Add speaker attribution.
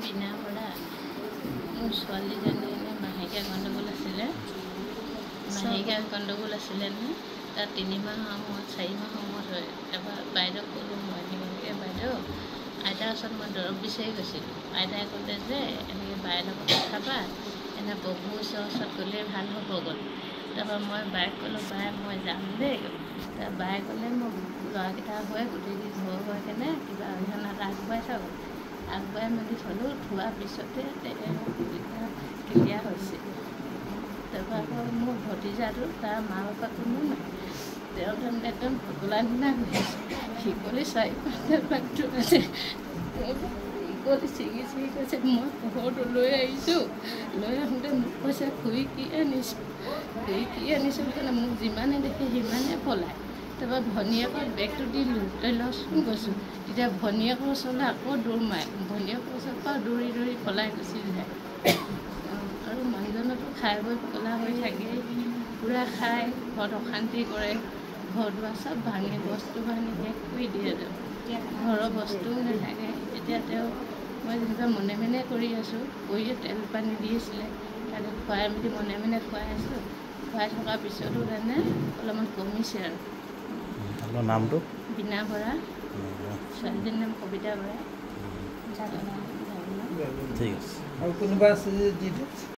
Speaker 1: বিনা বৰা মোৰ ছোৱালীজনী মাহেকীয়া গণ্ডগোল আছিলে নহয় তাত 3 মাহৰ মূৰত 4 মাহৰ মূৰত হয়। এবাৰ বাইদেউক ক'লোঁ মই বাইদেউ আইতাৰ ওচৰত মই দৰৱ বিচাৰি গৈছিলোঁ। আইতাই ক'লে যে এনেকৈ বাইৰ লগত খাবা, এনে প্ৰভুৰ ওচৰত গ'লে ভাল হ'ব গ'ল। তাৰপৰা মই বায়েক ক'লোঁ বাই মই যাম দেই। বায়ে ক'লে মোক ল'ৰাকেইটা হৈ গোটেই ঘৰ হৈ কেনে কিবা অৰিহণাত আগবঢ়াই থাকক। আগবঢ়াই মেলি থ'লোঁ, থোৱাৰ পিছতে ক্লিয়াৰ হৈছে। তাৰপৰা আকৌ মোৰ ভতিজাটো তাৰ মা বাপেক কোনো নাই, তেওঁ তাৰমানে একদম পগলা নিচিনা হৈ আছে। শিকলি 4-5টা আছে, শিকলি ছিঙি কৈছে মই ঘৰটো লৈ আহিছোঁ। লৈ আহোঁতে মোক কৈছে খুৰী কি আনিছোঁ কাৰণে মোক যিমানে দেখে সিমানে পলায়। তাৰপৰা ভনীয়েকৰ বেগটো দিলোঁ, তই লচোন গৈছোঁ। তেতিয়া ভনীয়েকৰ ওচৰলৈ আকৌ দৌৰ মাৰে, ভনীয়েকৰ ওচৰৰ পৰা দৌৰি দৌৰি পলাই গুচি যায়। আৰু মানুহজনতো খাই বৈ পগলা হৈ থাকেই, পূৰা খাই ঘৰত অশান্তি কৰে, ঘৰ দুৱাৰ চব ভাঙে, বস্তু ভাঙি শেষ কৰি দিয়ে। ঘৰৰ বস্তুও নাথাকে। এতিয়া তেওঁ মই যেনিবা মনে মনে কৰি আছোঁ, কৰিয়ে তেল পানী দিছিলে, তাতে খুৱাই মেলি মনে মনে খুৱাই আছোঁ। খুৱাই থকাৰ পিছতো তাৰমানে অলপমান কমিছে আৰু।
Speaker 2: আপোনাৰ নামটো?
Speaker 1: বিনা বৰা, ছোৱালীজনীৰ নাম কবিতা বৰা।
Speaker 2: ঠিক আছে।
Speaker 3: আৰু কোনোবা আছে যদি